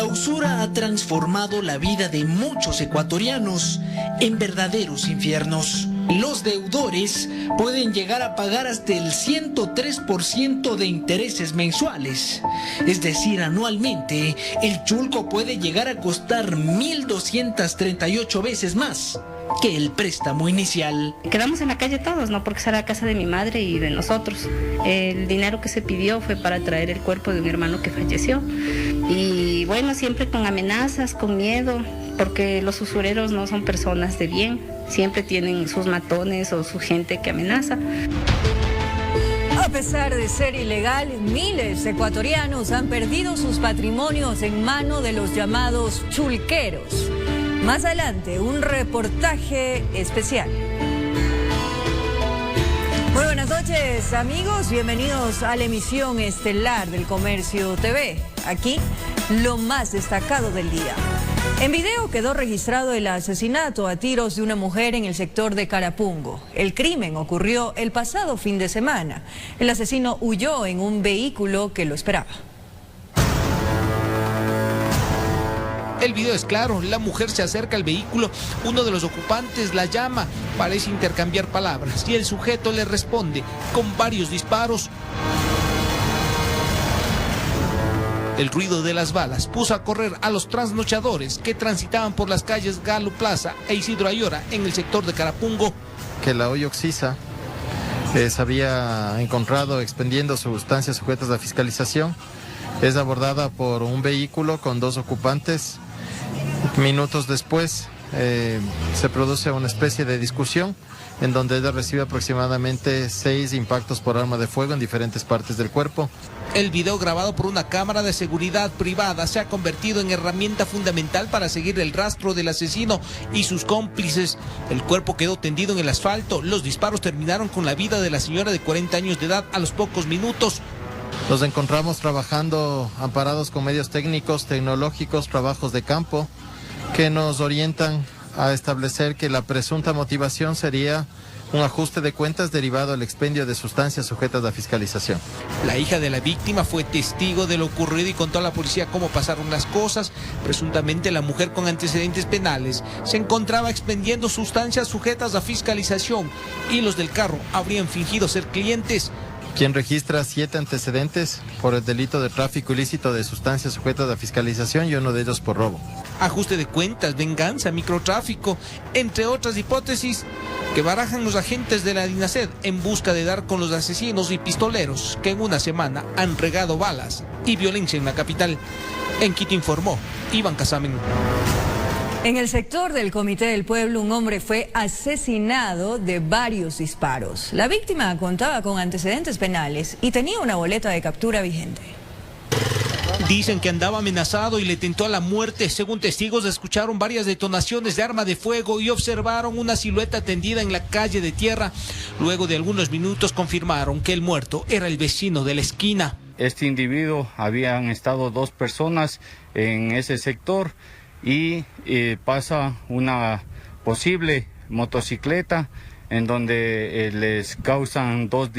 usura ha transformado la vida de muchos ecuatorianos en verdaderos infiernos. Los deudores pueden llegar a pagar hasta el 103% de intereses mensuales. Es decir, anualmente, el chulco puede llegar a costar 1.238 veces más que el préstamo inicial. Quedamos en la calle todos, ¿no? Porque será la casa de mi madre y de nosotros. El dinero que se pidió fue para traer el cuerpo de un hermano que falleció. Y bueno, siempre con amenazas, con miedo, porque los usureros no son personas de bien. Siempre tienen sus matones o su gente que amenaza. A pesar de ser ilegal, miles de ecuatorianos han perdido sus patrimonios en mano de los llamados chulqueros. Más adelante, un reportaje especial. Muy buenas noches, amigos. Bienvenidos a la emisión estelar del Comercio TV. Aquí, lo más destacado del día. En video quedó registrado el asesinato a tiros de una mujer en el sector de Carapungo. El crimen ocurrió el pasado fin de semana. El asesino huyó en un vehículo que lo esperaba. El video es claro, la mujer se acerca al vehículo, uno de los ocupantes la llama, parece intercambiar palabras y el sujeto le responde con varios disparos. El ruido de las balas puso a correr a los trasnochadores que transitaban por las calles Galo Plaza e Isidro Ayora en el sector de Carapungo. Que la olla Oxisa se había encontrado expendiendo sustancias sujetas a fiscalización. Es abordada por un vehículo con dos ocupantes. Minutos después se produce una especie de discusión en donde ella recibe aproximadamente 6 impactos por arma de fuego en diferentes partes del cuerpo. El video grabado por una cámara de seguridad privada se ha convertido en herramienta fundamental para seguir el rastro del asesino y sus cómplices. El cuerpo quedó tendido en el asfalto. Los disparos terminaron con la vida de la señora de 40 años de edad a los pocos minutos. Nos encontramos trabajando amparados con medios técnicos, tecnológicos, trabajos de campo, que nos orientan a establecer que la presunta motivación sería un ajuste de cuentas derivado del expendio de sustancias sujetas a fiscalización. La hija de la víctima fue testigo de lo ocurrido y contó a la policía cómo pasaron las cosas. Presuntamente la mujer con antecedentes penales se encontraba expendiendo sustancias sujetas a fiscalización y los del carro habrían fingido ser clientes. Quien registra 7 antecedentes por el delito de tráfico ilícito de sustancias sujetas a fiscalización y uno de ellos por robo. Ajuste de cuentas, venganza, microtráfico, entre otras hipótesis que barajan los agentes de la DINASED en busca de dar con los asesinos y pistoleros que en una semana han regado balas y violencia en la capital. En Quito informó Iván Casamen. En el sector del Comité del Pueblo, un hombre fue asesinado de varios disparos. La víctima contaba con antecedentes penales y tenía una boleta de captura vigente. Dicen que andaba amenazado y le tentó a la muerte. Según testigos, escucharon varias detonaciones de arma de fuego y observaron una silueta tendida en la calle de tierra. Luego de algunos minutos confirmaron que el muerto era el vecino de la esquina. Este individuo, habían estado 2 personas en ese sector y pasa una posible motocicleta en donde les causan dos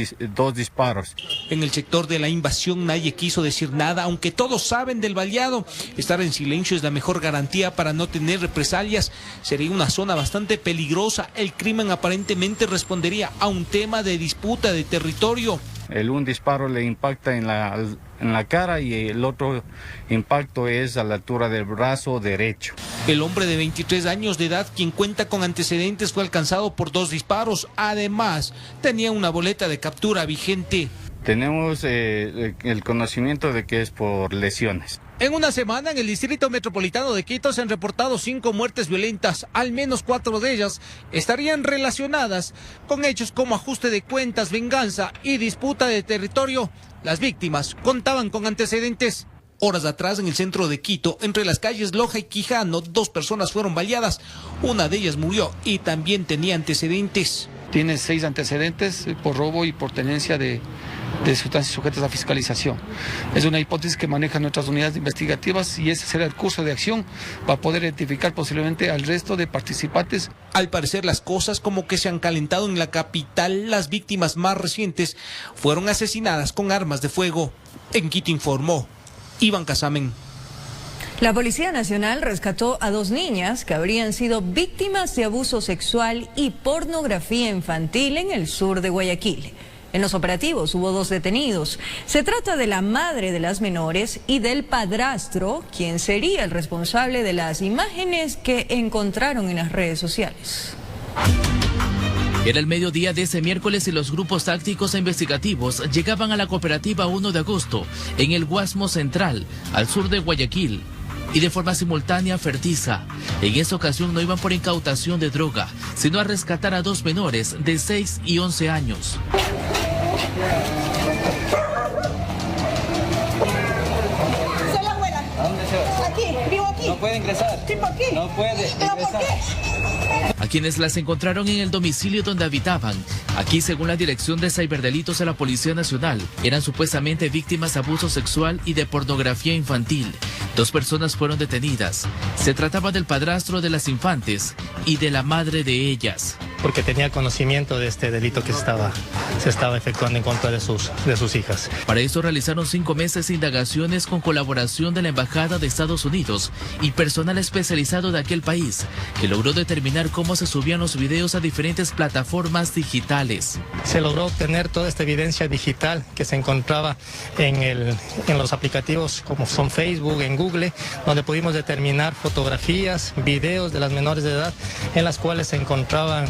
disparos. En el sector de la invasión nadie quiso decir nada, aunque todos saben del baleado. Estar en silencio es la mejor garantía para no tener represalias. Sería una zona bastante peligrosa. El crimen aparentemente respondería a un tema de disputa de territorio. Un disparo le impacta en la cara y el otro impacto es a la altura del brazo derecho. El hombre de 23 años de edad, quien cuenta con antecedentes, fue alcanzado por 2 disparos. Además, tenía una boleta de captura vigente. Tenemos el conocimiento de que es por lesiones. En una semana, en el Distrito Metropolitano de Quito se han reportado 5 muertes violentas. Al menos 4 de ellas estarían relacionadas con hechos como ajuste de cuentas, venganza y disputa de territorio. Las víctimas contaban con antecedentes. Horas atrás, en el centro de Quito, entre las calles Loja y Quijano, 2 personas fueron baleadas. Una de ellas murió y también tenía antecedentes. Tiene 6 antecedentes por robo y por tenencia de sustancias sujetas a fiscalización. Es una hipótesis que manejan nuestras unidades investigativas y ese será el curso de acción para poder identificar posiblemente al resto de participantes. Al parecer las cosas como que se han calentado en la capital. Las víctimas más recientes fueron asesinadas con armas de fuego. En Quito informó Iván Casamen. La Policía Nacional rescató a 2 niñas que habrían sido víctimas de abuso sexual y pornografía infantil en el sur de Guayaquil. En los operativos hubo 2 detenidos. Se trata de la madre de las menores y del padrastro, quien sería el responsable de las imágenes que encontraron en las redes sociales. Era el mediodía de ese miércoles y los grupos tácticos e investigativos llegaban a la cooperativa 1 de agosto, en el Guasmo Central, al sur de Guayaquil, y de forma simultánea a Fertiza. En esa ocasión no iban por incautación de droga, sino a rescatar a 2 menores de 6 y 11 años. Soy la abuela. ¿A dónde se va? Aquí, vivo aquí. No puede ingresar. ¿Sí, por qué? No puede ¿Pero ingresar. por qué? A quienes las encontraron en el domicilio donde habitaban. Aquí, según la Dirección de Ciberdelitos de la Policía Nacional, eran supuestamente víctimas de abuso sexual y de pornografía infantil. 2 personas fueron detenidas. Se trataba del padrastro de las infantes y de la madre de ellas. Porque tenía conocimiento de este delito que se estaba efectuando en contra de sus hijas. Para eso realizaron 5 meses de indagaciones con colaboración de la Embajada de Estados Unidos y personal especializado de aquel país, que logró determinar cómo se subían los videos a diferentes plataformas digitales. Se logró obtener toda esta evidencia digital que se encontraba en los aplicativos como son Facebook, en Google, donde pudimos determinar fotografías, videos de las menores de edad en las cuales se encontraban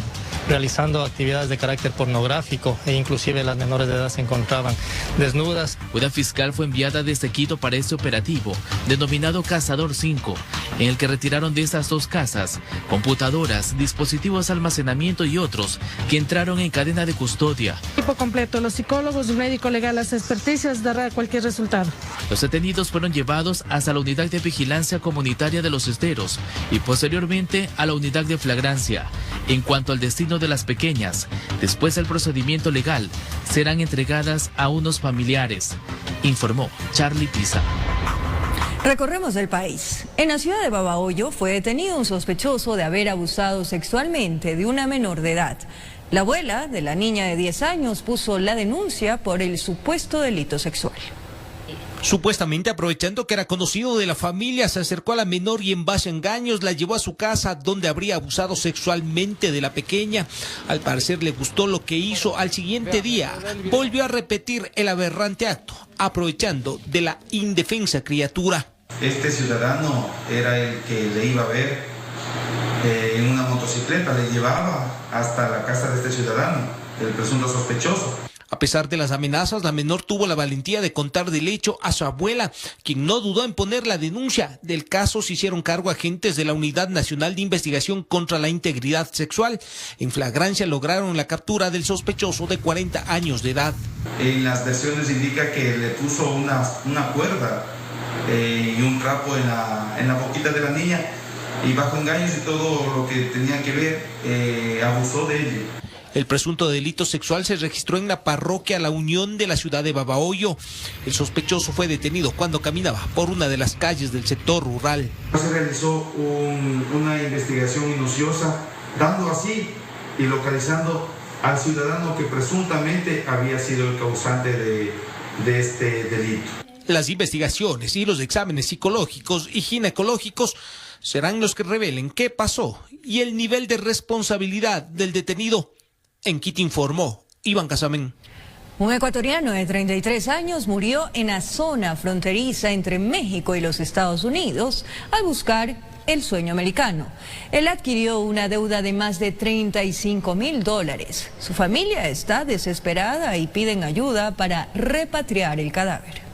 realizando actividades de carácter pornográfico e inclusive las menores de edad se encontraban desnudas. Una fiscal fue enviada desde Quito para este operativo, denominado Cazador 5, en el que retiraron de estas 2 casas computadoras, dispositivos de almacenamiento y otros que entraron en cadena de custodia. Equipo completo, los psicólogos, el médico legal, las experticias dará cualquier resultado. Los detenidos fueron llevados hasta la unidad de vigilancia comunitaria de Los Esteros y posteriormente a la unidad de flagrancia. En cuanto al destino de las pequeñas, después del procedimiento legal, serán entregadas a unos familiares, informó Charlie Pisa. Recorremos el país. En la ciudad de Babahoyo fue detenido un sospechoso de haber abusado sexualmente de una menor de edad. La abuela de la niña de 10 años puso la denuncia por el supuesto delito sexual. Supuestamente aprovechando que era conocido de la familia, se acercó a la menor y en base a engaños la llevó a su casa donde habría abusado sexualmente de la pequeña. Al parecer le gustó lo que hizo. Al siguiente día volvió a repetir el aberrante acto, aprovechando de la indefensa criatura. Este ciudadano era el que le iba a ver en una motocicleta, le llevaba hasta la casa de este ciudadano, el presunto sospechoso. A pesar de las amenazas, la menor tuvo la valentía de contar del hecho a su abuela, quien no dudó en poner la denuncia. Del caso se hicieron cargo agentes de la Unidad Nacional de Investigación contra la Integridad Sexual. En flagrancia lograron la captura del sospechoso de 40 años de edad. En las versiones indica que le puso una cuerda y un trapo en la boquita de la niña y bajo engaños y todo lo que tenía que ver, abusó de ella. El presunto delito sexual se registró en la parroquia La Unión de la ciudad de Babahoyo. El sospechoso fue detenido cuando caminaba por una de las calles del sector rural. Se realizó una investigación minuciosa, dando así y localizando al ciudadano que presuntamente había sido el causante de este delito. Las investigaciones y los exámenes psicológicos y ginecológicos serán los que revelen qué pasó y el nivel de responsabilidad del detenido. En Quito informó Iván Casamén. Un ecuatoriano de 33 años murió en la zona fronteriza entre México y los Estados Unidos al buscar el sueño americano. Él adquirió una deuda de más de $35.000. Su familia está desesperada y piden ayuda para repatriar el cadáver.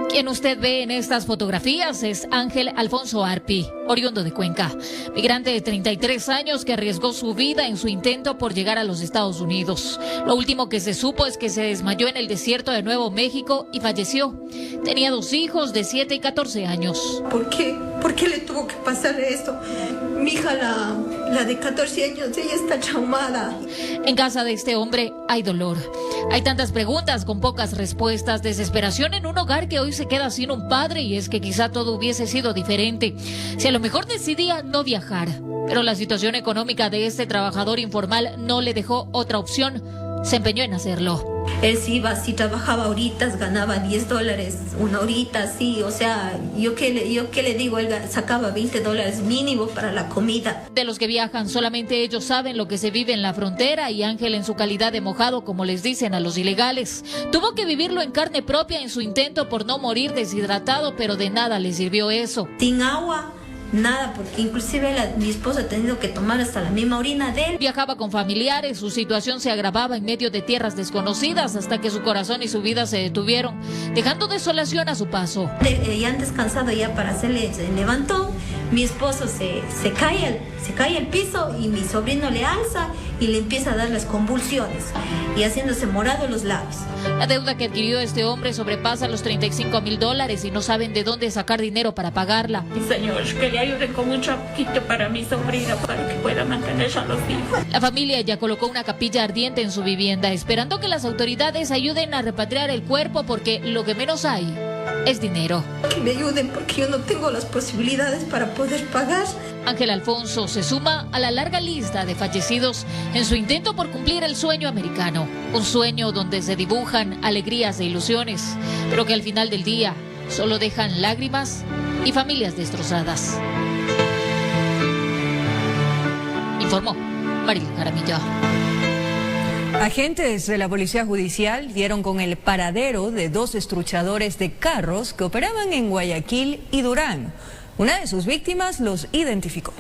Quien usted ve en estas fotografías es Ángel Alfonso Arpi, oriundo de Cuenca, migrante de 33 años que arriesgó su vida en su intento por llegar a los Estados Unidos. Lo último que se supo es que se desmayó en el desierto de Nuevo México y falleció. Tenía 2 hijos de 7 y 14 años. ¿Por qué? ¿Por qué le tuvo que pasar esto? Mi hija, la de 14 años, ella está traumada. En casa de este hombre hay dolor. Hay tantas preguntas con pocas respuestas, desesperación en un hogar que hoy se queda sin un padre, y es que quizá todo hubiese sido diferente si a lo mejor decidía no viajar. Pero la situación económica de este trabajador informal no le dejó otra opción. se empeñó en hacerlo. Él sí iba, sí trabajaba horitas, ganaba $10, una horita, sí, o sea, yo qué le digo, él sacaba $20 mínimo para la comida. De los que viajan, solamente ellos saben lo que se vive en la frontera y Ángel, en su calidad de mojado, como les dicen a los ilegales, tuvo que vivirlo en carne propia en su intento por no morir deshidratado, pero de nada le sirvió eso. Sin agua. Nada, porque inclusive mi esposo ha tenido que tomar hasta la misma orina de él. Viajaba con familiares, su situación se agravaba en medio de tierras desconocidas hasta que su corazón y su vida se detuvieron, dejando desolación a su paso. Ya han descansado ya para hacerle el levantón, mi esposo se cae al piso y mi sobrino le alza y le empieza a dar las convulsiones y haciéndose morado los labios. La deuda que adquirió este hombre sobrepasa los $35,000 y no saben de dónde sacar dinero para pagarla. Señor, que le ayuden con un trapito para mi sobrina para que pueda mantenerse a los hijos. La familia ya colocó una capilla ardiente en su vivienda, esperando que las autoridades ayuden a repatriar el cuerpo porque lo que menos hay es dinero. Que me ayuden porque yo no tengo las posibilidades para poder pagar. Ángel Alfonso se suma a la larga lista de fallecidos en su intento por cumplir el sueño americano. Un sueño donde se dibujan alegrías e ilusiones, pero que al final del día solo dejan lágrimas y familias destrozadas. Informó Marilyn Jaramillo. Agentes de la Policía Judicial dieron con el paradero de 2 estruchadores de carros que operaban en Guayaquil y Durán. Una de sus víctimas los identificó.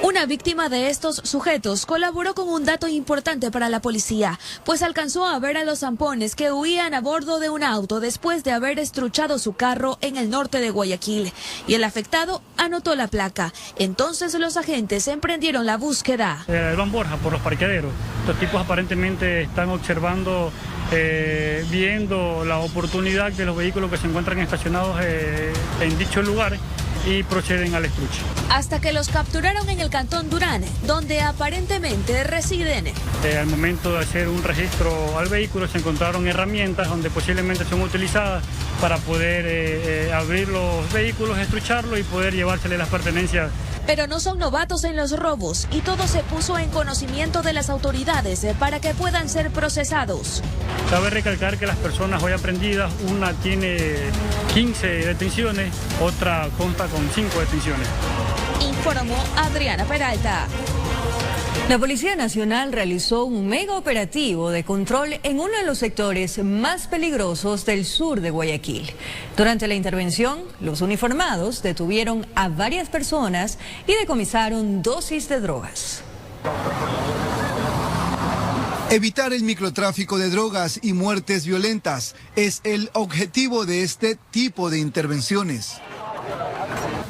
Una víctima de estos sujetos colaboró con un dato importante para la policía, pues alcanzó a ver a los zampones que huían a bordo de un auto después de haber estruchado su carro en el norte de Guayaquil, y el afectado anotó la placa. Entonces los agentes emprendieron la búsqueda. Van Borja, por los parqueaderos. Estos tipos aparentemente están observando, viendo la oportunidad de los vehículos que se encuentran estacionados en dichos lugares y proceden al estruche. Hasta que los capturaron en el cantón Durán, donde aparentemente residen. Al momento de hacer un registro al vehículo se encontraron herramientas donde posiblemente son utilizadas para poder abrir los vehículos, estrucharlos y poder llevársele las pertenencias. Pero no son novatos en los robos y todo se puso en conocimiento de las autoridades para que puedan ser procesados. Cabe recalcar que las personas hoy aprendidas, una tiene 15 detenciones, otra consta con 5 detenciones. Informó Adriana Peralta. La Policía Nacional realizó un mega operativo de control en uno de los sectores más peligrosos del sur de Guayaquil. Durante la intervención, los uniformados detuvieron a varias personas y decomisaron dosis de drogas. Evitar el microtráfico de drogas y muertes violentas es el objetivo de este tipo de intervenciones.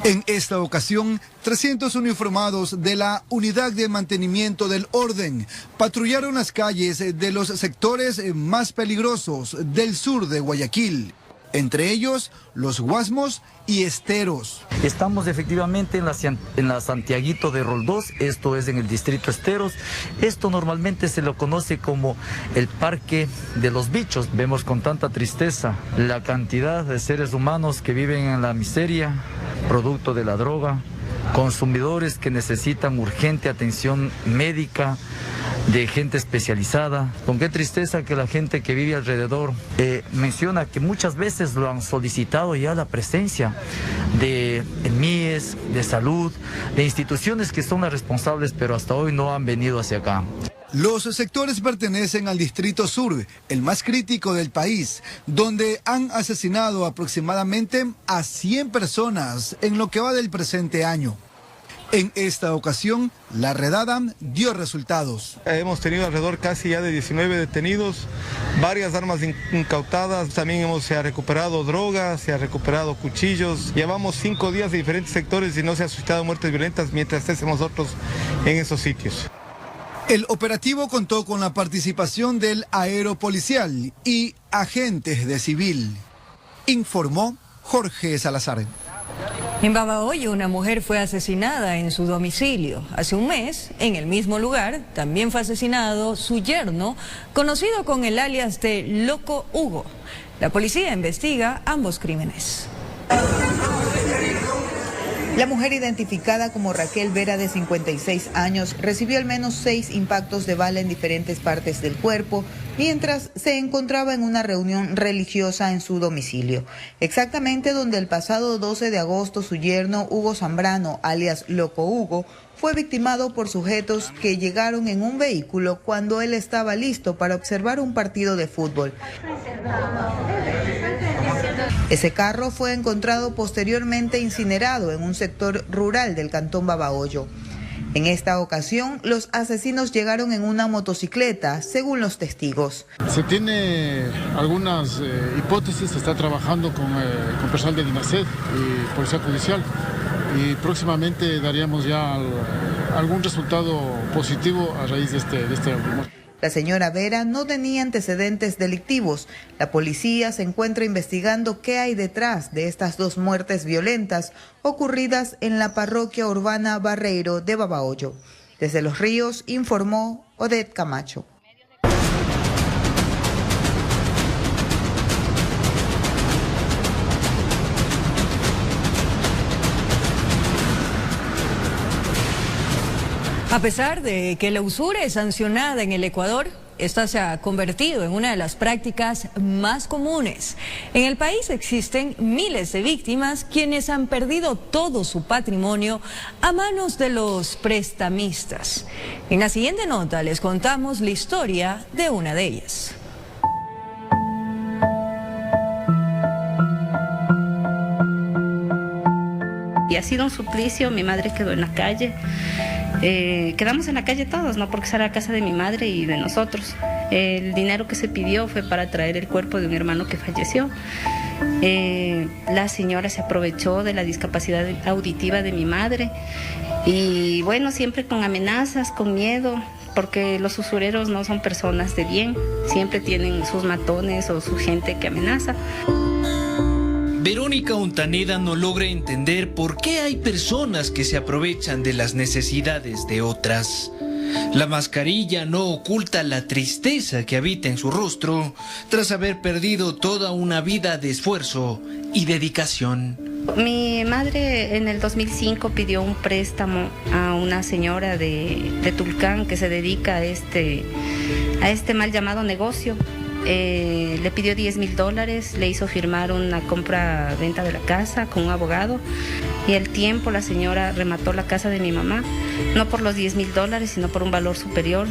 En esta ocasión, 300 uniformados de la Unidad de Mantenimiento del Orden patrullaron las calles de los sectores más peligrosos del sur de Guayaquil, entre ellos los Guasmos y Esteros. Estamos efectivamente en la Santiaguito de Roldós, esto es en el distrito Esteros. Esto normalmente se lo conoce como el Parque de los Bichos. Vemos con tanta tristeza la cantidad de seres humanos que viven en la miseria, producto de la droga, consumidores que necesitan urgente atención médica, de gente especializada. Con qué tristeza que la gente que vive alrededor menciona que muchas veces lo han solicitado ya la presencia de MIES, de salud, de instituciones que son las responsables, pero hasta hoy no han venido hacia acá. Los sectores pertenecen al Distrito Sur, el más crítico del país, donde han asesinado aproximadamente a 100 personas en lo que va del presente año. En esta ocasión, la redada dio resultados. Hemos tenido alrededor casi ya de 19 detenidos, varias armas incautadas, también se ha recuperado drogas, se ha recuperado cuchillos. Llevamos 5 días de diferentes sectores y no se ha suscitado muertes violentas mientras estemos nosotros en esos sitios. El operativo contó con la participación del aeropolicial y agentes de civil, informó Jorge Salazar. En Babahoyo, una mujer fue asesinada en su domicilio. Hace un mes, en el mismo lugar, también fue asesinado su yerno, conocido con el alias de Loco Hugo. La policía investiga ambos crímenes. La mujer, identificada como Raquel Vera, de 56 años, recibió al menos 6 impactos de bala en diferentes partes del cuerpo mientras se encontraba en una reunión religiosa en su domicilio, exactamente donde el pasado 12 de agosto su yerno Hugo Zambrano, alias Loco Hugo, fue victimado por sujetos que llegaron en un vehículo cuando él estaba listo para observar un partido de fútbol. Ese carro fue encontrado posteriormente incinerado en un sector rural del cantón Babahoyo. En esta ocasión, los asesinos llegaron en una motocicleta, según los testigos. Se tiene algunas hipótesis, se está trabajando con personal de DINASED y Policía Judicial, y próximamente daríamos ya algún resultado positivo a raíz de este rumor. La señora Vera no tenía antecedentes delictivos. La policía se encuentra investigando qué hay detrás de estas 2 muertes violentas ocurridas en la parroquia urbana Barreiro de Babahoyo. Desde Los Ríos informó Odette Camacho. A pesar de que la usura es sancionada en el Ecuador, esta se ha convertido en una de las prácticas más comunes. En el país existen miles de víctimas quienes han perdido todo su patrimonio a manos de los prestamistas. En la siguiente nota les contamos la historia de una de ellas. Y ha sido un suplicio, mi madre quedó en la calle. Quedamos en la calle todos, ¿no? Porque esa era la casa de mi madre y de nosotros. El dinero que se pidió fue para traer el cuerpo de un hermano que falleció. La señora se aprovechó de la discapacidad auditiva de mi madre y bueno, siempre con amenazas, con miedo, porque los usureros no son personas de bien, siempre tienen sus matones o su gente que amenaza. Verónica Ontaneda no logra entender por qué hay personas que se aprovechan de las necesidades de otras. La mascarilla no oculta la tristeza que habita en su rostro tras haber perdido toda una vida de esfuerzo y dedicación. Mi madre en el 2005 pidió un préstamo a una señora de Tulcán que se dedica a este mal llamado negocio. Le pidió $10,000, le hizo firmar una compra-venta de la casa con un abogado y al tiempo la señora remató la casa de mi mamá, no por los $10,000, sino por un valor superior.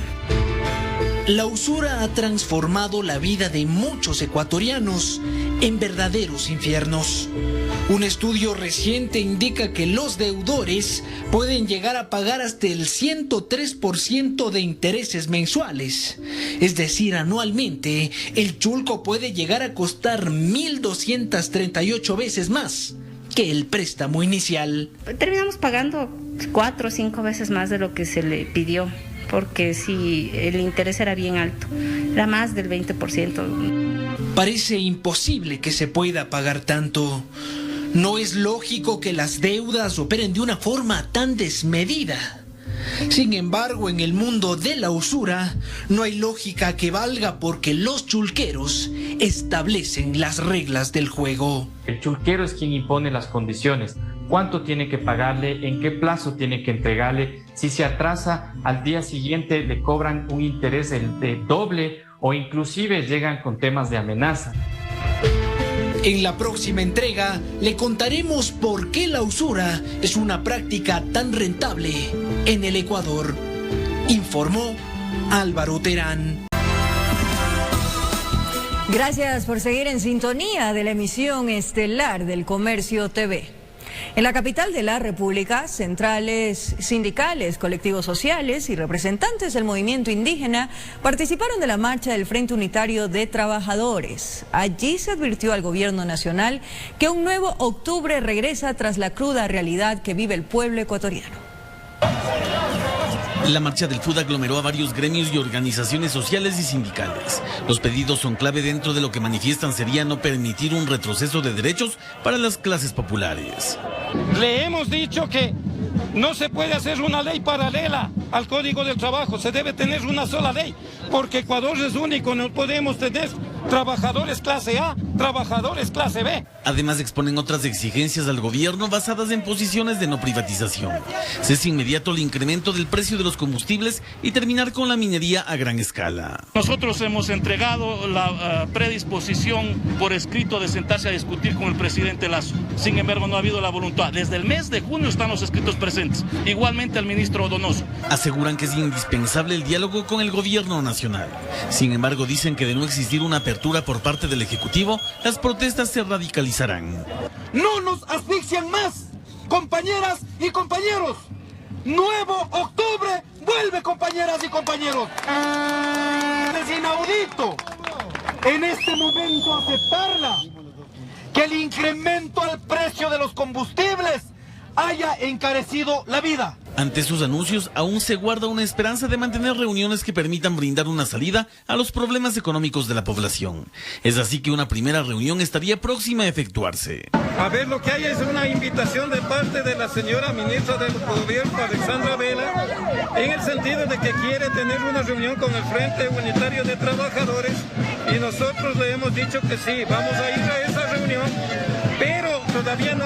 La usura ha transformado la vida de muchos ecuatorianos en verdaderos infiernos. Un estudio reciente indica que los deudores pueden llegar a pagar hasta el 103% de intereses mensuales. Es decir, anualmente, el chulco puede llegar a costar 1.238 veces más que el préstamo inicial. Terminamos pagando 4 o 5 veces más de lo que se le pidió, porque sí, el interés era bien alto, era más del 20%. Parece imposible que se pueda pagar tanto. No es lógico que las deudas operen de una forma tan desmedida. Sin embargo, en el mundo de la usura, no hay lógica que valga porque los chulqueros establecen las reglas del juego. El chulquero es quien impone las condiciones. Cuánto tiene que pagarle, en qué plazo tiene que entregarle. Si se atrasa, al día siguiente le cobran un interés de doble o inclusive llegan con temas de amenaza. En la próxima entrega le contaremos por qué la usura es una práctica tan rentable en el Ecuador. Informó Álvaro Terán. Gracias por seguir en sintonía de la emisión estelar del Comercio TV. En la capital de la República, centrales sindicales, colectivos sociales y representantes del movimiento indígena participaron de la marcha del Frente Unitario de Trabajadores. Allí se advirtió al gobierno nacional que un nuevo octubre regresa tras la cruda realidad que vive el pueblo ecuatoriano. La marcha del FUD aglomeró a varios gremios y organizaciones sociales y sindicales. Los pedidos son clave dentro de lo que manifiestan sería no permitir un retroceso de derechos para las clases populares. Le hemos dicho que No se puede hacer una ley paralela al Código del Trabajo, se debe tener una sola ley, porque Ecuador es único, no podemos tener trabajadores clase A, trabajadores clase B. Además exponen otras exigencias al gobierno basadas en posiciones de no privatización. Cese inmediato el incremento del precio de los combustibles y terminar con la minería a gran escala. Nosotros hemos entregado la predisposición por escrito de sentarse a discutir con el presidente Lasso. Sin embargo, no ha habido la voluntad. Desde el mes de junio están los escritos presentes. Igualmente al ministro Donoso. Aseguran que es indispensable el diálogo con el gobierno nacional. Sin embargo, dicen que de no existir una apertura por parte del Ejecutivo, las protestas se radicalizarán. ¡No nos asfixian más, compañeras y compañeros! ¡Nuevo octubre vuelve, compañeras y compañeros! Es inaudito en este momento aceptarla que el incremento al precio de los combustibles haya encarecido la vida. Ante sus anuncios, aún se guarda una esperanza de mantener reuniones que permitan brindar una salida a los problemas económicos de la población. Es así que una primera reunión estaría próxima a efectuarse. A ver, lo que hay es una invitación de parte de la señora ministra del Gobierno, Alexandra Vela, en el sentido de que quiere tener una reunión con el Frente Unitario de Trabajadores, y nosotros le hemos dicho que sí, vamos a ir a esa reunión, pero todavía no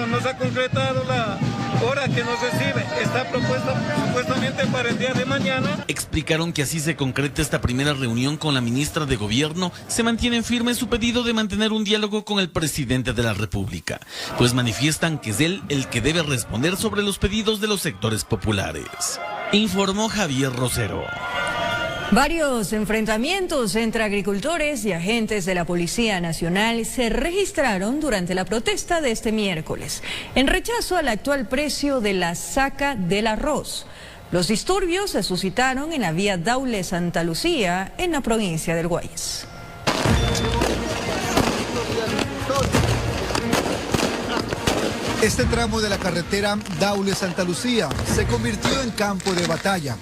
nos ha concretado la hora que nos recibe. Está propuesta supuestamente para el día de mañana. Explicaron que así se concreta esta primera reunión con la ministra de Gobierno, se mantiene firme su pedido de mantener un diálogo con el presidente de la República, pues manifiestan que es él el que debe responder sobre los pedidos de los sectores populares. Informó Javier Rosero. Varios enfrentamientos entre agricultores y agentes de la Policía Nacional se registraron durante la protesta de este miércoles, en rechazo al actual precio de la saca del arroz. Los disturbios se suscitaron en la vía Daule-Santa Lucía, en la provincia del Guayas. Este tramo de la carretera Daule-Santa Lucía se convirtió en campo de batalla.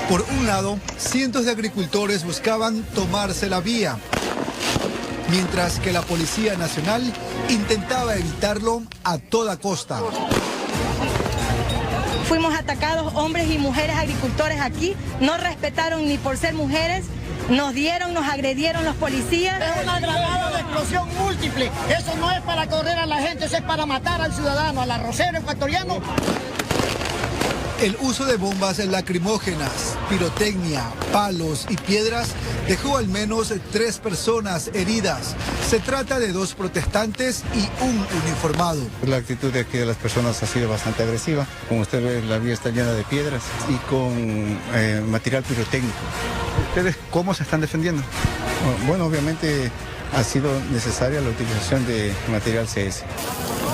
Por un lado, cientos de agricultores buscaban tomarse la vía, mientras que la Policía Nacional intentaba evitarlo a toda costa. Fuimos atacados hombres y mujeres agricultores aquí, no respetaron ni por ser mujeres, nos agredieron los policías. Es un agravado de explosión múltiple, eso no es para correr a la gente, eso es para matar al ciudadano, al arrocero ecuatoriano. El uso de bombas lacrimógenas, pirotecnia, palos y piedras dejó al menos 3 personas heridas. Se trata de 2 protestantes y un uniformado. La actitud de aquí de las personas ha sido bastante agresiva. Como usted ve, la vía está llena de piedras y con material pirotécnico. ¿Ustedes cómo se están defendiendo? Bueno, obviamente ha sido necesaria la utilización de material CS.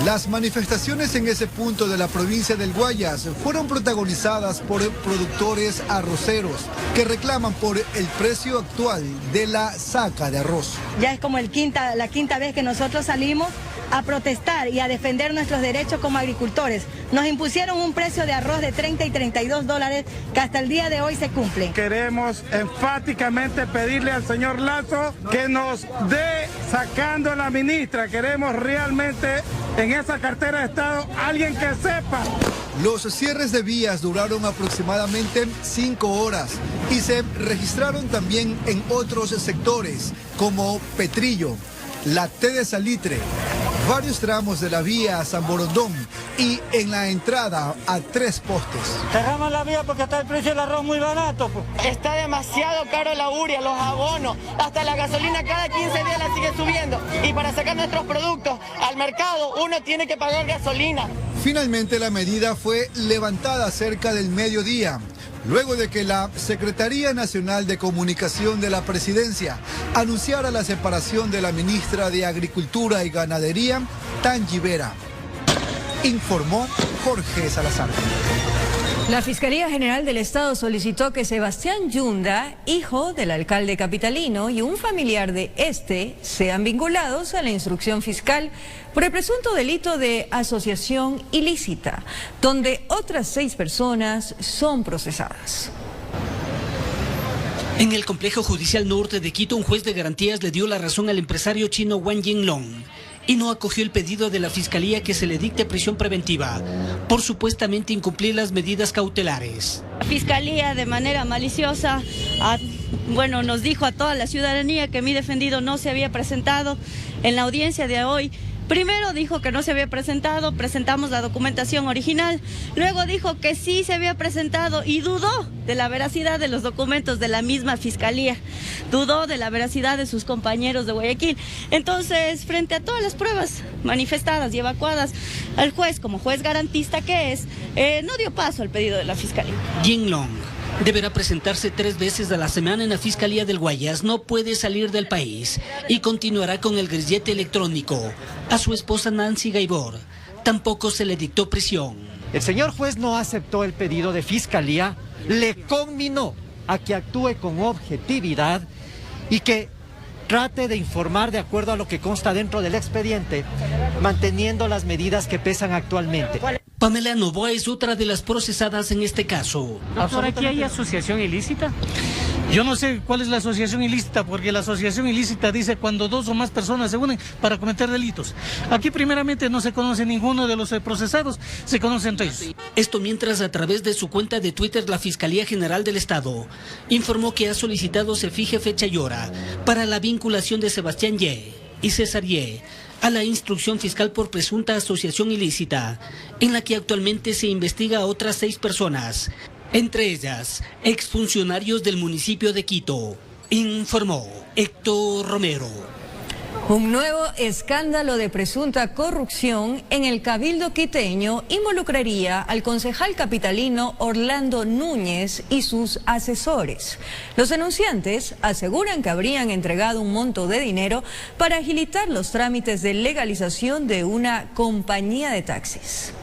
Las manifestaciones en ese punto de la provincia del Guayas fueron protagonizadas por productores arroceros que reclaman por el precio actual de la saca de arroz. Ya es como la quinta vez que nosotros salimos a protestar y a defender nuestros derechos como agricultores. Nos impusieron un precio de arroz de 30 y 32 dólares que hasta el día de hoy se cumple. Queremos enfáticamente pedirle al señor Lasso que nos dé sacando a la ministra. Queremos realmente en esa cartera de Estado alguien que sepa. Los cierres de vías duraron aproximadamente 5 horas y se registraron también en otros sectores como Petrillo, la T de Salitre, varios tramos de la vía a San Borondón y en la entrada a 3 postes. Cerramos la vía porque está el precio del arroz muy barato. Está demasiado caro la urea, los abonos, hasta la gasolina cada 15 días la sigue subiendo. Y para sacar nuestros productos al mercado uno tiene que pagar gasolina. Finalmente la medida fue levantada cerca del mediodía, luego de que la Secretaría Nacional de Comunicación de la Presidencia anunciara la separación de la ministra de Agricultura y Ganadería, Tangi Vera. Informó Jorge Salazar. La Fiscalía General del Estado solicitó que Sebastián Yunda, hijo del alcalde capitalino, y un familiar de este sean vinculados a la instrucción fiscal por el presunto delito de asociación ilícita, donde otras 6 personas son procesadas. En el Complejo Judicial Norte de Quito, un juez de garantías le dio la razón al empresario chino Wang Jinglong. y no acogió el pedido de la Fiscalía que se le dicte prisión preventiva por supuestamente incumplir las medidas cautelares. La Fiscalía, de manera maliciosa, nos dijo a toda la ciudadanía que mi defendido no se había presentado en la audiencia de hoy. Primero dijo que no se había presentado, presentamos la documentación original, luego dijo que sí se había presentado y dudó de la veracidad de los documentos de la misma Fiscalía, dudó de la veracidad de sus compañeros de Guayaquil. Entonces, frente a todas las pruebas manifestadas y evacuadas, el juez, como juez garantista que es, no dio paso al pedido de la Fiscalía. Jin Long deberá presentarse 3 veces a la semana en la Fiscalía del Guayas, no puede salir del país y continuará con el grillete electrónico. A su esposa Nancy Gaibor tampoco se le dictó prisión. El señor juez no aceptó el pedido de Fiscalía, le conminó a que actúe con objetividad y que trate de informar de acuerdo a lo que consta dentro del expediente, manteniendo las medidas que pesan actualmente. Pamela Novoa es otra de las procesadas en este caso. Doctor, ¿aquí hay asociación ilícita? Yo no sé cuál es la asociación ilícita, porque la asociación ilícita dice cuando 2 o más personas se unen para cometer delitos. Aquí primeramente no se conoce ninguno de los procesados, se conocen 3. Esto mientras a través de su cuenta de Twitter la Fiscalía General del Estado informó que ha solicitado se fije fecha y hora para la vinculación de Sebastián Ye y César Ye a la instrucción fiscal por presunta asociación ilícita, en la que actualmente se investiga a otras 6 personas, entre ellas exfuncionarios del municipio de Quito, informó Héctor Romero. Un nuevo escándalo de presunta corrupción en el Cabildo quiteño involucraría al concejal capitalino Orlando Núñez y sus asesores. Los denunciantes aseguran que habrían entregado un monto de dinero para agilitar los trámites de legalización de una compañía de taxis.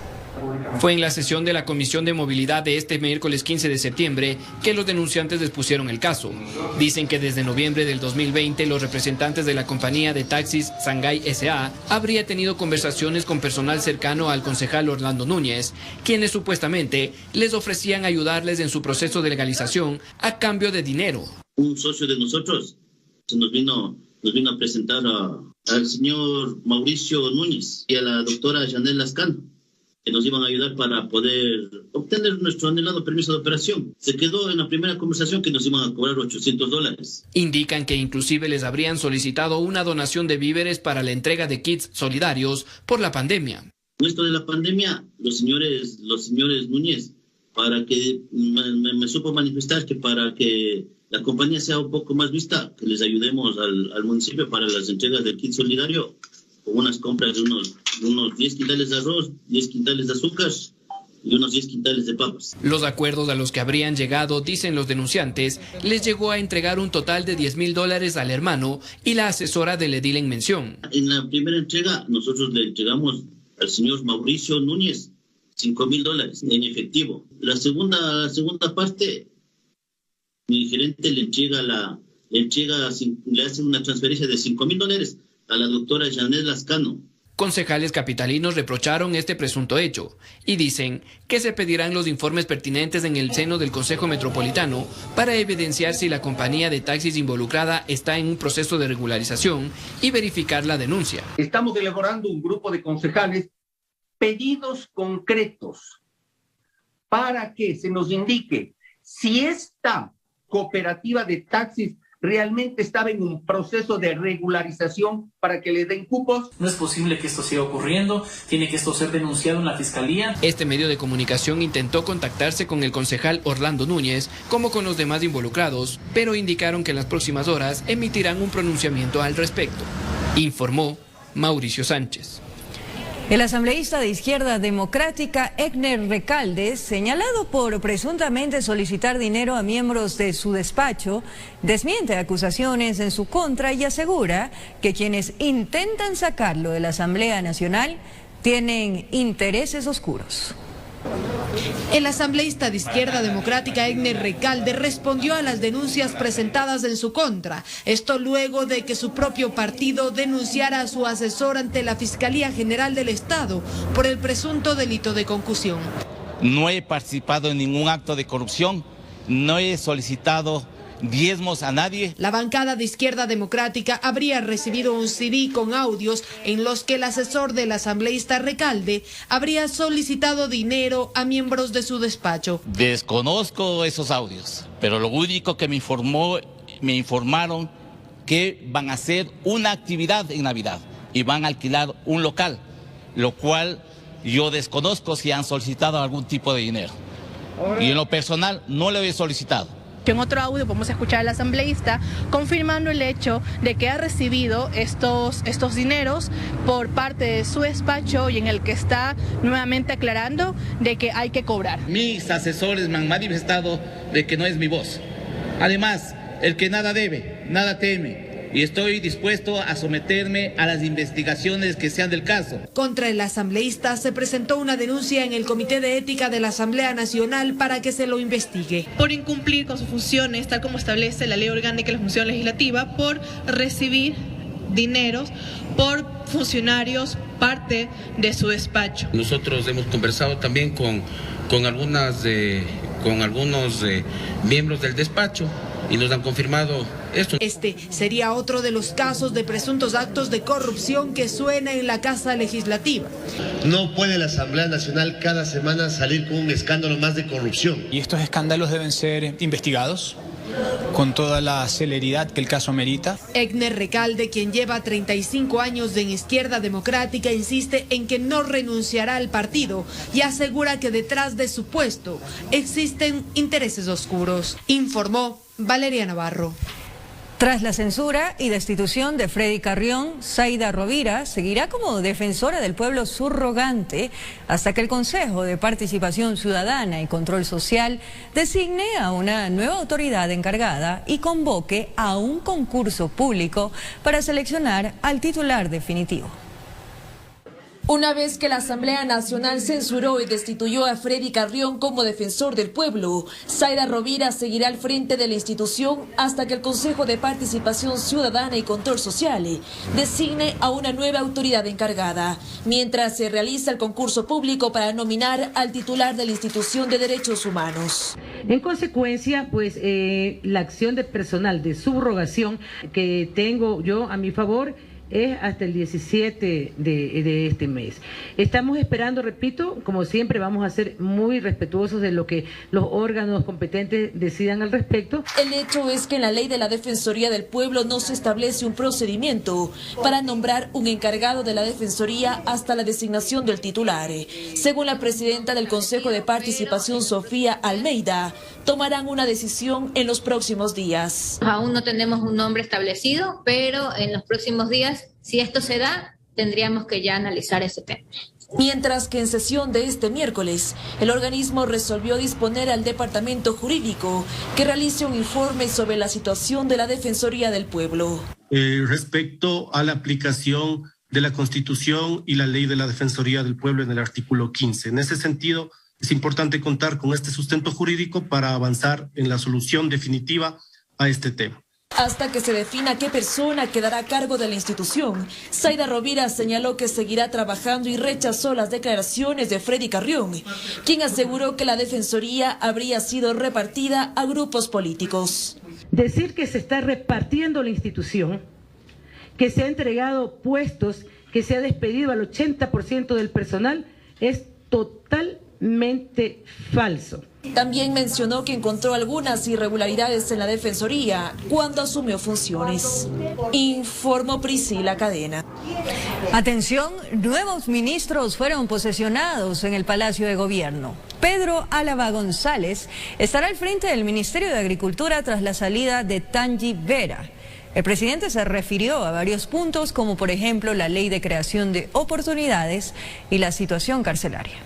Fue en la sesión de la Comisión de Movilidad de este miércoles 15 de septiembre que los denunciantes expusieron el caso. Dicen que desde noviembre del 2020 los representantes de la compañía de taxis Sangay S.A. habría tenido conversaciones con personal cercano al concejal Orlando Núñez, quienes supuestamente les ofrecían ayudarles en su proceso de legalización a cambio de dinero. Un socio de nosotros nos vino a presentar al señor Mauricio Núñez y a la doctora Janel Lascano, que nos iban a ayudar para poder obtener nuestro anhelado permiso de operación. Se quedó en la primera conversación que nos iban a cobrar $800. Indican que inclusive les habrían solicitado una donación de víveres para la entrega de kits solidarios por la pandemia. Con esto de la pandemia, los señores Núñez, para que me supo manifestar que para que la compañía sea un poco más vista, que les ayudemos al municipio para las entregas del kit solidario, con unas compras de unos 10 quintales de arroz, 10 quintales de azúcar y unos 10 quintales de papas. Los acuerdos a los que habrían llegado, dicen los denunciantes, les llegó a entregar un total de $10,000 al hermano y la asesora del edil en mención. En la primera entrega, nosotros le entregamos al señor Mauricio Núñez $5,000 en efectivo. La segunda parte, mi gerente le hace una transferencia de $5,000 a la doctora Janel Lascano. Concejales capitalinos reprocharon este presunto hecho y dicen que se pedirán los informes pertinentes en el seno del Consejo Metropolitano para evidenciar si la compañía de taxis involucrada está en un proceso de regularización y verificar la denuncia. Estamos elaborando un grupo de concejales pedidos concretos para que se nos indique si esta cooperativa de taxis realmente estaba en un proceso de regularización para que le den cupos. No es posible que esto siga ocurriendo, tiene que esto ser denunciado en la Fiscalía. Este medio de comunicación intentó contactarse con el concejal Orlando Núñez, como con los demás involucrados, pero indicaron que en las próximas horas emitirán un pronunciamiento al respecto, informó Mauricio Sánchez. El asambleísta de Izquierda Democrática, Egner Recalde, señalado por presuntamente solicitar dinero a miembros de su despacho, desmiente acusaciones en su contra y asegura que quienes intentan sacarlo de la Asamblea Nacional tienen intereses oscuros. El asambleísta de Izquierda Democrática Egner Recalde respondió a las denuncias presentadas en su contra. Esto luego de que su propio partido denunciara a su asesor ante la Fiscalía General del Estado por el presunto delito de concusión. No he participado en ningún acto de corrupción, no he solicitado diezmos a nadie. La bancada de Izquierda Democrática habría recibido un CD con audios en los que el asesor del asambleísta Recalde habría solicitado dinero a miembros de su despacho. Desconozco esos audios, pero lo único que me informaron que van a hacer una actividad en Navidad y van a alquilar un local, lo cual yo desconozco si han solicitado algún tipo de dinero. Y en lo personal no le he solicitado. En otro audio podemos escuchar al asambleísta confirmando el hecho de que ha recibido estos dineros por parte de su despacho y en el que está nuevamente aclarando de que hay que cobrar. Mis asesores me han manifestado de que no es mi voz. Además, el que nada debe, nada teme. Y estoy dispuesto a someterme a las investigaciones que sean del caso. Contra el asambleísta se presentó una denuncia en el Comité de Ética de la Asamblea Nacional para que se lo investigue. Por incumplir con sus funciones, tal como establece la Ley Orgánica de la Función Legislativa, por recibir dineros por funcionarios parte de su despacho. Nosotros hemos conversado también con algunos miembros del despacho y nos han confirmado esto. Este sería otro de los casos de presuntos actos de corrupción que suena en la Casa Legislativa. No puede la Asamblea Nacional cada semana salir con un escándalo más de corrupción. Y estos escándalos deben ser investigados con toda la celeridad que el caso merita. Egner Recalde, quien lleva 35 años en Izquierda Democrática, insiste en que no renunciará al partido y asegura que detrás de su puesto existen intereses oscuros. Informó Valeria Navarro. Tras la censura y destitución de Freddy Carrión, Zaida Rovira seguirá como defensora del pueblo subrogante hasta que el Consejo de Participación Ciudadana y Control Social designe a una nueva autoridad encargada y convoque a un concurso público para seleccionar al titular definitivo. Una vez que la Asamblea Nacional censuró y destituyó a Freddy Carrión como defensor del pueblo, Zaida Rovira seguirá al frente de la institución hasta que el Consejo de Participación Ciudadana y Control Social designe a una nueva autoridad encargada, mientras se realiza el concurso público para nominar al titular de la institución de derechos humanos. En consecuencia, pues la acción de personal de subrogación que tengo yo a mi favor es hasta el 17 de este mes. Estamos esperando, repito, como siempre vamos a ser muy respetuosos de lo que los órganos competentes decidan al respecto. El hecho es que en la ley de la Defensoría del Pueblo no se establece un procedimiento para nombrar un encargado de la Defensoría hasta la designación del titular. Según la presidenta del Consejo de Participación, Sofía Almeida, tomarán una decisión en los próximos días. Aún no tenemos un nombre establecido, pero en los próximos días, si esto se da, tendríamos que ya analizar ese tema. Mientras que en sesión de este miércoles, el organismo resolvió disponer al Departamento Jurídico que realice un informe sobre la situación de la Defensoría del Pueblo. Respecto a la aplicación de la Constitución y la Ley de la Defensoría del Pueblo en el artículo 15. En ese sentido, es importante contar con este sustento jurídico para avanzar en la solución definitiva a este tema. Hasta que se defina qué persona quedará a cargo de la institución, Zaida Rovira señaló que seguirá trabajando y rechazó las declaraciones de Freddy Carrión, quien aseguró que la Defensoría habría sido repartida a grupos políticos. Decir que se está repartiendo la institución, que se ha entregado puestos, que se ha despedido al 80% del personal, es totalmente falso. También mencionó que encontró algunas irregularidades en la Defensoría cuando asumió funciones. Informó Priscila Cadena. Atención, nuevos ministros fueron posesionados en el Palacio de Gobierno. Pedro Álava González estará al frente del Ministerio de Agricultura tras la salida de Tangi Vera. El presidente se refirió a varios puntos, como por ejemplo la ley de creación de oportunidades y la situación carcelaria.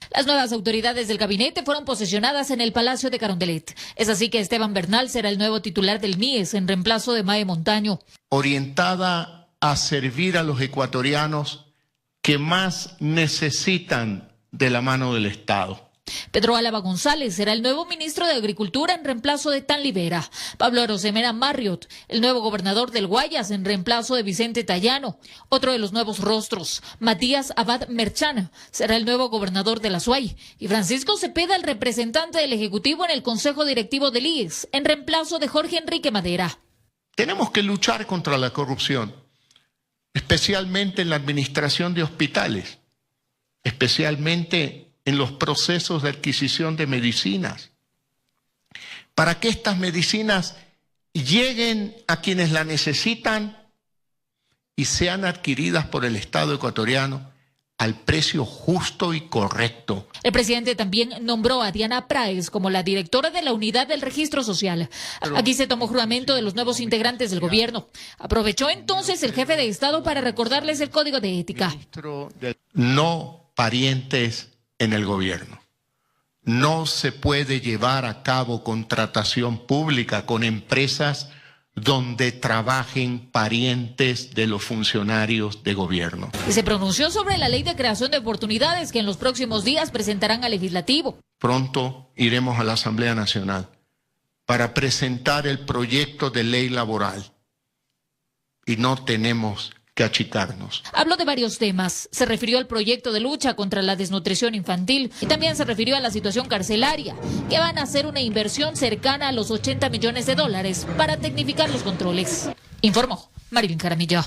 Las nuevas autoridades del gabinete fueron posesionadas en el Palacio de Carondelet. Es así que Esteban Bernal será el nuevo titular del MIES en reemplazo de Mae Montaño. Orientada a servir a los ecuatorianos que más necesitan de la mano del Estado. Pedro Álava González será el nuevo ministro de Agricultura en reemplazo de Tan Libera. Pablo Arosemena Marriott, el nuevo gobernador del Guayas en reemplazo de Vicente Tallano. Otro de los nuevos rostros, Matías Abad Merchan, será el nuevo gobernador de la SUAY. Y Francisco Cepeda, el representante del Ejecutivo en el Consejo Directivo del IES, en reemplazo de Jorge Enrique Madera. Tenemos que luchar contra la corrupción, especialmente en la administración de hospitales, especialmente en los procesos de adquisición de medicinas, para que estas medicinas lleguen a quienes la necesitan y sean adquiridas por el Estado ecuatoriano al precio justo y correcto. El presidente también nombró a Diana Praes como la directora de la Unidad del Registro Social. Aquí se tomó juramento de los nuevos integrantes del gobierno. Aprovechó entonces el jefe de Estado para recordarles el código de ética. No parientes en el gobierno. No se puede llevar a cabo contratación pública con empresas donde trabajen parientes de los funcionarios de gobierno. Y se pronunció sobre la ley de creación de oportunidades que en los próximos días presentarán al legislativo. Pronto iremos a la Asamblea Nacional para presentar el proyecto de ley laboral y no tenemos que achicarnos. Habló de varios temas. Se refirió al proyecto de lucha contra la desnutrición infantil y también se refirió a la situación carcelaria, que van a hacer una inversión cercana a los $80 millones para tecnificar los controles. Informó Marilyn Jaramillo.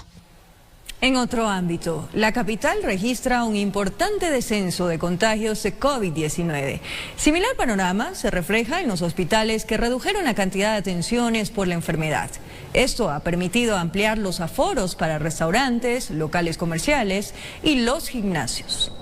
En otro ámbito, la capital registra un importante descenso de contagios de COVID-19. Similar panorama se refleja en los hospitales que redujeron la cantidad de atenciones por la enfermedad. Esto ha permitido ampliar los aforos para restaurantes, locales comerciales y los gimnasios.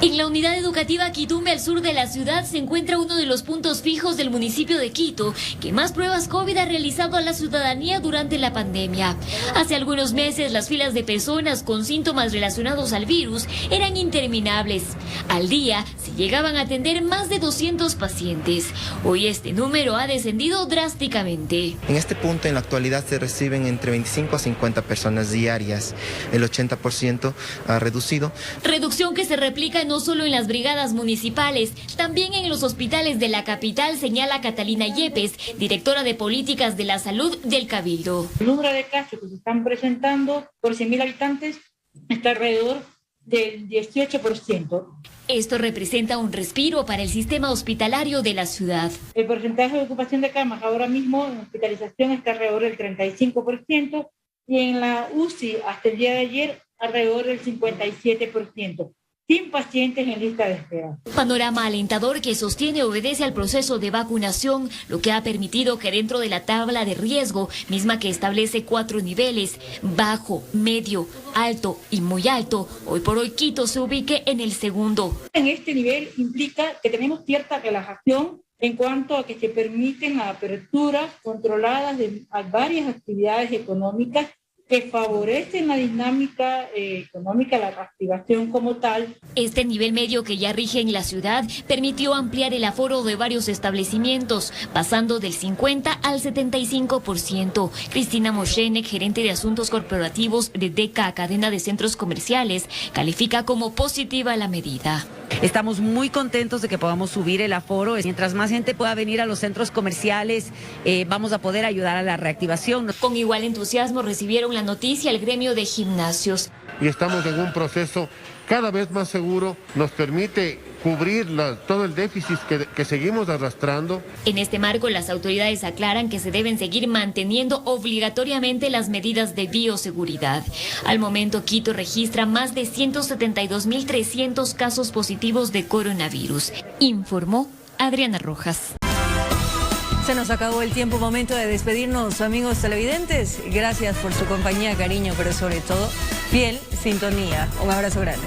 En la unidad educativa Quitumbe, al sur de la ciudad, se encuentra uno de los puntos fijos del municipio de Quito, que más pruebas COVID ha realizado a la ciudadanía durante la pandemia. Hace algunos meses, las filas de personas con síntomas relacionados al virus eran interminables. Al día, se llegaban a atender más de 200 pacientes. Hoy este número ha descendido drásticamente. En este punto, en la actualidad, se reciben entre 25 a 50 personas diarias. El 80% ha reducido. Reducción que se replica no solo en las brigadas municipales, también en los hospitales de la capital, señala Catalina Yepes, directora de Políticas de la Salud del Cabildo. El número de casos que se están presentando por 100.000 habitantes está alrededor del 18%. Esto representa un respiro para el sistema hospitalario de la ciudad. El porcentaje de ocupación de camas ahora mismo en hospitalización está alrededor del 35% y en la UCI hasta el día de ayer alrededor del 57%. Sin pacientes en lista de espera. Panorama alentador que sostiene obedece al proceso de vacunación, lo que ha permitido que dentro de la tabla de riesgo, misma que establece 4 niveles, bajo, medio, alto y muy alto, hoy por hoy Quito se ubique en el segundo. En este nivel implica que tenemos cierta relajación en cuanto a que se permiten aperturas controladas de varias actividades económicas que favorecen la dinámica económica, la reactivación como tal. Este nivel medio que ya rige en la ciudad permitió ampliar el aforo de varios establecimientos, pasando del 50 al 75%. Cristina Moshenek, gerente de Asuntos Corporativos de DECA, cadena de centros comerciales, califica como positiva la medida. Estamos muy contentos de que podamos subir el aforo. Mientras más gente pueda venir a los centros comerciales, vamos a poder ayudar a la reactivación. Con igual entusiasmo recibieron la noticia el gremio de gimnasios. Y estamos en un proceso cada vez más seguro, nos permite cubrir todo el déficit que seguimos arrastrando. En este marco, las autoridades aclaran que se deben seguir manteniendo obligatoriamente las medidas de bioseguridad. Al momento, Quito registra más de 172.300 casos positivos de coronavirus, informó Adriana Rojas. Se nos acabó el tiempo, momento de despedirnos, amigos televidentes. Gracias por su compañía, cariño, pero sobre todo, fiel sintonía. Un abrazo grande.